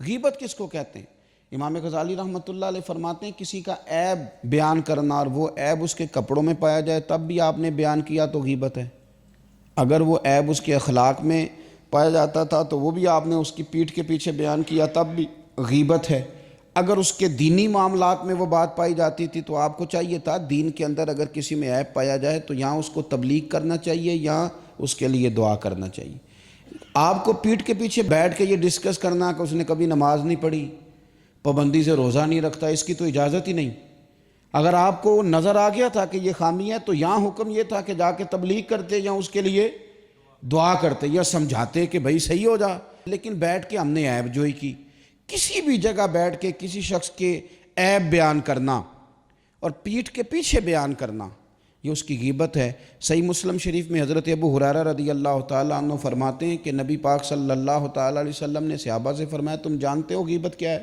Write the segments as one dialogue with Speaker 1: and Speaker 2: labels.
Speaker 1: غیبت کس کو کہتے ہیں؟ امام غزالی رحمۃ اللہ علیہ فرماتے ہیں کسی کا عیب بیان کرنا اور وہ عیب اس کے کپڑوں میں پایا جائے تب بھی آپ نے بیان کیا تو غیبت ہے۔ اگر وہ عیب اس کے اخلاق میں پایا جاتا تھا تو وہ بھی آپ نے اس کی پیٹھ کے پیچھے بیان کیا تب بھی غیبت ہے۔ اگر اس کے دینی معاملات میں وہ بات پائی جاتی تھی تو آپ کو چاہیے تھا دین کے اندر اگر کسی میں عیب پایا جائے تو یہاں اس کو تبلیغ کرنا چاہیے یا اس کے لیے دعا کرنا چاہیے۔ آپ کو پیٹھ کے پیچھے بیٹھ کے یہ ڈسکس کرنا کہ اس نے کبھی نماز نہیں پڑھی، پابندی سے روزہ نہیں رکھتا، اس کی تو اجازت ہی نہیں۔ اگر آپ کو نظر آ گیا تھا کہ یہ خامی ہے تو یہاں حکم یہ تھا کہ جا کے تبلیغ کرتے یا اس کے لیے دعا کرتے یا سمجھاتے کہ بھائی صحیح ہو جا۔ لیکن بیٹھ کے ہم نے عیب جوئی کی، کسی بھی جگہ بیٹھ کے کسی شخص کے عیب بیان کرنا اور پیٹھ کے پیچھے بیان کرنا یہ اس کی غیبت ہے۔ صحیح مسلم شریف میں حضرت ابو ہریرہ رضی اللہ تعالیٰ عنہ فرماتے ہیں کہ نبی پاک صلی اللہ تعالیٰ علیہ وسلم نے صحابہ سے فرمایا تم جانتے ہو غیبت کیا ہے؟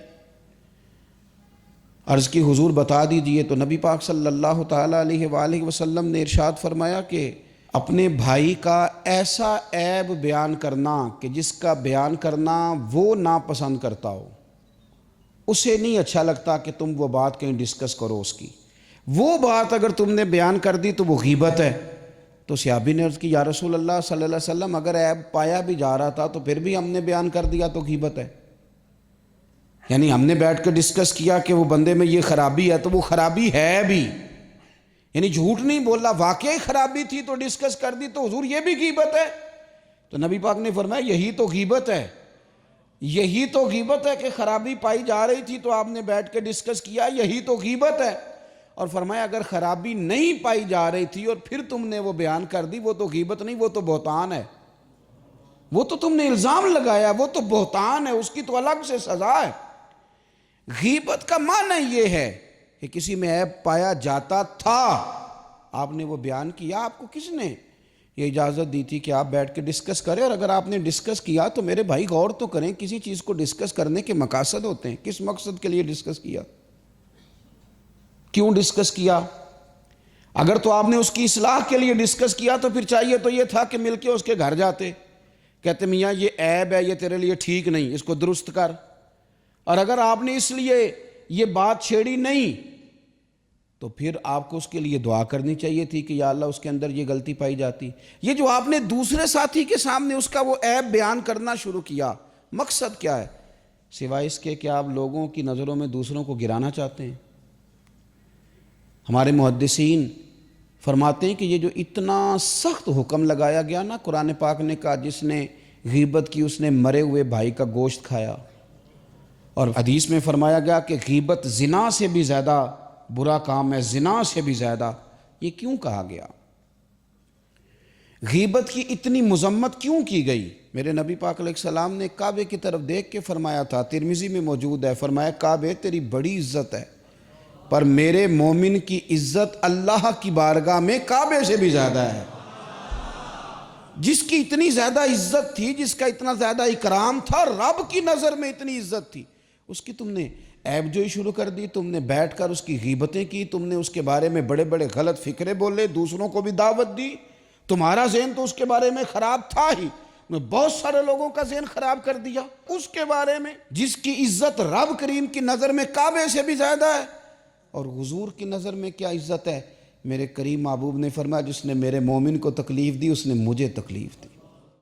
Speaker 1: عرض کی حضور بتا دیجئے، تو نبی پاک صلی اللہ تعالیٰ علیہ وآلہ وسلم نے ارشاد فرمایا کہ اپنے بھائی کا ایسا عیب بیان کرنا کہ جس کا بیان کرنا وہ ناپسند کرتا ہو، اسے نہیں اچھا لگتا کہ تم وہ بات کہیں ڈسکس کرو اس کی، وہ بات اگر تم نے بیان کر دی تو وہ غیبت ہے۔ تو صحابی نے عرض کی یا رسول اللہ صلی اللہ علیہ وسلم اگر عیب پایا بھی جا رہا تھا تو پھر بھی ہم نے بیان کر دیا تو غیبت ہے؟ یعنی ہم نے بیٹھ کے ڈسکس کیا کہ وہ بندے میں یہ خرابی ہے تو وہ خرابی ہے بھی، یعنی جھوٹ نہیں بولا، واقعی خرابی تھی تو ڈسکس کر دی تو حضور یہ بھی غیبت ہے؟ تو نبی پاک نے فرمایا یہی تو غیبت ہے، یہی تو غیبت ہے کہ خرابی پائی جا رہی تھی تو آپ نے بیٹھ کے ڈسکس کیا، یہی تو غیبت ہے۔ اور فرمایا اگر خرابی نہیں پائی جا رہی تھی اور پھر تم نے وہ بیان کر دی وہ تو غیبت نہیں، وہ تو بہتان ہے، وہ تو تم نے الزام لگایا، وہ تو بہتان ہے، اس کی تو الگ سے سزا ہے۔ غیبت کا معنی یہ ہے کہ کسی میں عیب پایا جاتا تھا، آپ نے وہ بیان کیا، آپ کو کس نے یہ اجازت دی تھی کہ آپ بیٹھ کے ڈسکس کریں؟ اور اگر آپ نے ڈسکس کیا تو میرے بھائی غور تو کریں، کسی چیز کو ڈسکس کرنے کے مقاصد ہوتے ہیں، کس مقصد کے لیے ڈسکس کیا، کیوں ڈسکس کیا؟ اگر تو آپ نے اس کی اصلاح کے لیے ڈسکس کیا تو پھر چاہیے تو یہ تھا کہ مل کے اس کے گھر جاتے، کہتے میاں یہ عیب ہے، یہ تیرے لیے ٹھیک نہیں، اس کو درست کر۔ اور اگر آپ نے اس لیے یہ بات چھیڑی نہیں تو پھر آپ کو اس کے لیے دعا کرنی چاہیے تھی کہ یا اللہ اس کے اندر یہ غلطی پائی جاتی۔ یہ جو آپ نے دوسرے ساتھی کے سامنے اس کا وہ عیب بیان کرنا شروع کیا، مقصد کیا ہے؟ سوائے اس کے کہ آپ لوگوں کی نظروں میں دوسروں کو گرانا چاہتے ہیں۔ ہمارے محدثین فرماتے ہیں کہ یہ جو اتنا سخت حکم لگایا گیا نا، قرآن پاک نے کہا جس نے غیبت کی اس نے مرے ہوئے بھائی کا گوشت کھایا، اور حدیث میں فرمایا گیا کہ غیبت زنا سے بھی زیادہ برا کام ہے، زنا سے بھی زیادہ۔ یہ کیوں کہا گیا؟ غیبت کی اتنی مذمت کیوں کی گئی؟ میرے نبی پاک علیہ السلام نے کعبے کی طرف دیکھ کے فرمایا تھا، ترمذی میں موجود ہے، فرمایا کعبے تیری بڑی عزت ہے پر میرے مومن کی عزت اللہ کی بارگاہ میں کعبے سے بھی زیادہ ہے۔ جس کی اتنی زیادہ عزت تھی، جس کا اتنا زیادہ اکرام تھا، رب کی نظر میں اتنی عزت تھی، اس کی تم نے عیب جوئی شروع کر دی، تم نے بیٹھ کر اس کی غیبتیں کی، تم نے اس کے بارے میں بڑے بڑے غلط فکرے بولے، دوسروں کو بھی دعوت دی۔ تمہارا ذہن تو اس کے بارے میں خراب تھا ہی، بہت سارے لوگوں کا ذہن خراب کر دیا اس کے بارے میں، جس کی عزت رب کریم کی نظر میں کعبے سے بھی زیادہ ہے۔ اور حضور کی نظر میں کیا عزت ہے؟ میرے کریم محبوب نے فرمایا جس نے میرے مومن کو تکلیف دی اس نے مجھے تکلیف دی۔